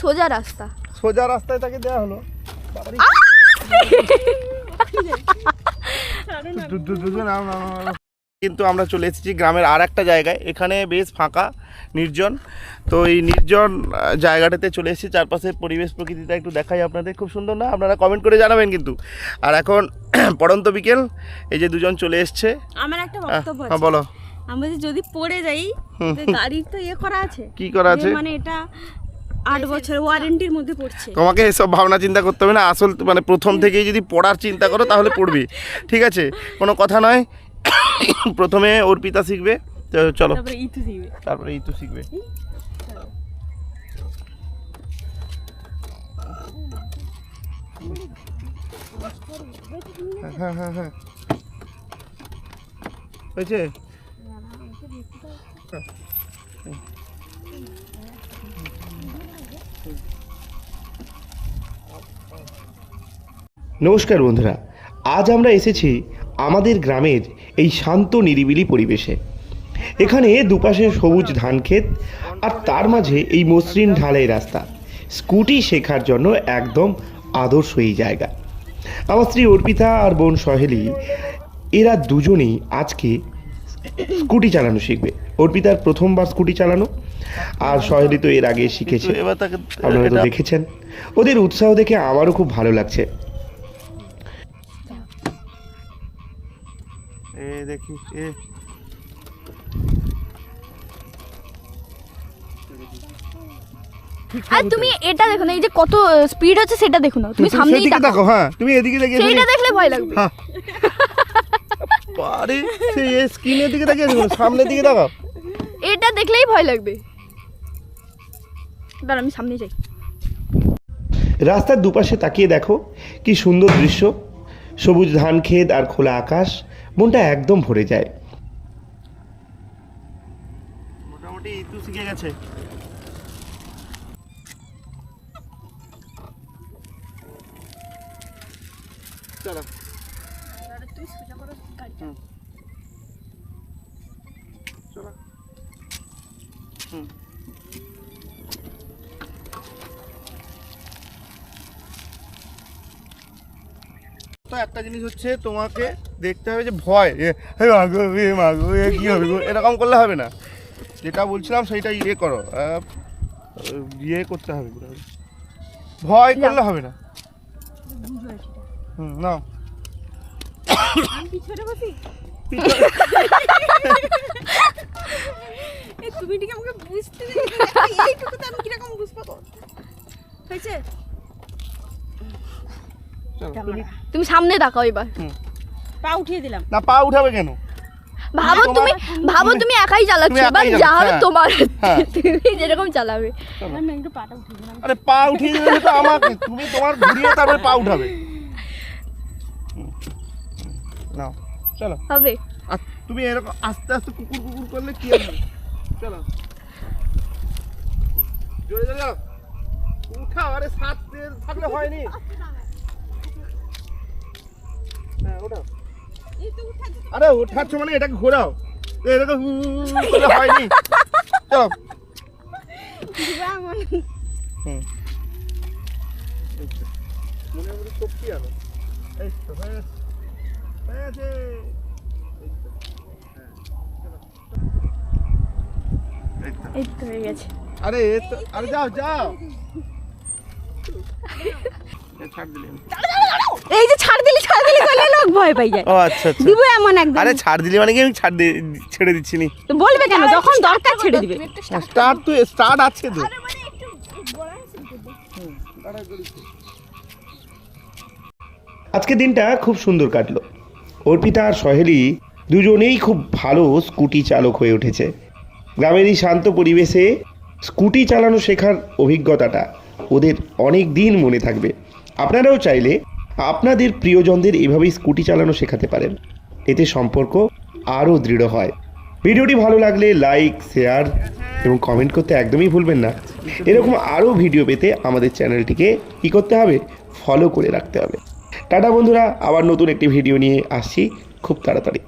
সোজা রাস্তা, সোজা রাস্তায় তাকে দেওয়া হলো। কিন্তু আমরা চলে এসেছি গ্রামের আর একটা জায়গায়, এখানে বেশ ফাঁকা নির্জন। তো এই নির্জন জায়গাটাতে চলে এসেছি, চারপাশের পরিবেশ প্রকৃতিটা একটু দেখাই আপনাদের, খুব সুন্দর না? আপনারা কমেন্ট করে জানাবেন কিন্তু। আর এখন পড়ন্ত বিকেল, এই যে দুজন চলে এসছে। আমার একটা বক্তব্য আছে। হ্যাঁ বলো। আমরা যদি পড়ে যাই, গাড়ির তো করা আছে। কি করা আছে? মানে এটা 8 বছর ওয়ারেন্টির মধ্যে পড়ছে। তোমাকে এসব ভাবনা চিন্তা করতে হবে না, আসল মানে প্রথম থেকেই যদি পড়ার চিন্তা করো তাহলে পড়বি, ঠিক আছে? কোনো কথা নয়। প্রথমে অর্পিতা শিখবে, তো চলো, তারপরে ইতু শিখবে। হ্যাঁ হ্যাঁ হ্যাঁ হয়েছে। নমস্কার বন্ধুরা, আজ আমরা এসেছি আমাদের গ্রামের এই শান্ত নিরিবিলি পরিবেশে। এখানে দুপাশে সবুজ ধান ক্ষেত, আর তার মাঝে এই মসৃণ ঢালাই রাস্তা। স্কুটি শেখার জন্য একদম আদর্শ এই জায়গা। আমার স্ত্রী অর্পিতা আর বোন সহেলি, এরা দুজনেই আজকে স্কুটি চালানো শিখবে। অর্পিতার প্রথমবার স্কুটি চালানো, আর সহেলি তো এর আগে শিখেছে, আপনারা তো দেখেছেন। ওদের উৎসাহ দেখে আমারও খুব ভালো লাগছে। দেখি আর তুমি এটা দেখো না, এই যে কত স্পিড হচ্ছে সেটা দেখো না, তুমি সামনেই দেখো। হ্যাঁ তুমি এদিকে দেখে, সেইটা দেখলে ভয় লাগবে। হ্যাঁ আরে সেই স্ক্রিনের দিকে তাকিয়ে দেখো, সামনের দিকে দেখো, এটা দেখলেই ভয় লাগবে। দাঁড়া আমি সামনে যাই। রাস্তার দুপাশে তাকিয়ে দেখো কি সুন্দর দৃশ্য, সবুজ ধান ক্ষেত আর খোলা আকাশ, মনটা একদম ভরে যায়। মোটামুটি ইতু শিখে গেছে। চলো চলো। তো একটা জিনিস হচ্ছে, তোমাকে দেখতে হবে যে ভয় মাগো কি হবে এরকম করলে হবে না। যেটা বলছিলাম সেইটা করো, করতে হবে, ভয় করলে হবে না। নাও তুমি ঠিক আমাকে বুঝতে এইটুকুতে আমি কিরকম বুঝবো? হয়েছে? তুমি সামনে তাকাও এবার। পা উঠিয়ে দিলাম। না, পা উঠাবে কেন? ভাবো তুমি একাই চালাচ্ছো, এবার যা হবে তোমার, তুমি যেরকম চালাবে। আমি একটু পাটা উঠিয়ে দিলাম। আরে পা উঠিয়ে দিলে তো আমাকে, তুমি তোমার ঘুরিয়ে তারপরে পা উঠাবে। নাও চলো হবে। আর তুমি এরকম আস্তে আস্তে কুকুর কুকুর করলে কি হবে? চলো জোরে জোরে উঠাও। আরে সাত থাকলে হয়নি। হ্যাঁ ওঠাও। আরে ওঠাচ্ছ মানে এটাকে ঘোরাও, এরকম হয়নি। চলো মনে মনে শক্তি আনো। এই তো হয়েছে। এই তো হয়ে গেছে। আরে আরে যাও যাও, ছাড় দিলে। এই যে ছাড় দিলি বলে লোক ভয় পাই যায়। ও আচ্ছা আচ্ছা, দিব এমন একদম। আরে ছাড় দিলি মানে কি আমি ছেড়ে দিচ্ছি নি। তো বলবে কেন, যখন দরকার ছেড়ে দিবে। স্টার্ট আছে তো। আজকে দিনটা খুব সুন্দর কাটলো। অর্পিতা আর সহেলি দুজনেই খুব ভালো স্কুটি চালক হয়ে উঠেছে। গ্রামের এই শান্ত পরিবেশে স্কুটি চালানো শেখার অভিজ্ঞতাটা ওদের অনেক দিন মনে থাকবে। আপনারাও চাইলে আপনাদের প্রিয়জনদের এভাবেই স্কুটি চালানো শেখাতে পারেন, এতে সম্পর্ক আরও দৃঢ় হয়। ভিডিওটি ভালো লাগলে লাইক, শেয়ার এবং কমেন্ট করতে একদমই ভুলবেন না। এরকম আরও ভিডিও পেতে আমাদের চ্যানেলটিকে কী করতে হবে? ফলো করে রাখতে হবে। টাটা বন্ধুরা, আবার নতুন একটি ভিডিও নিয়ে আসছি খুব তাড়াতাড়ি।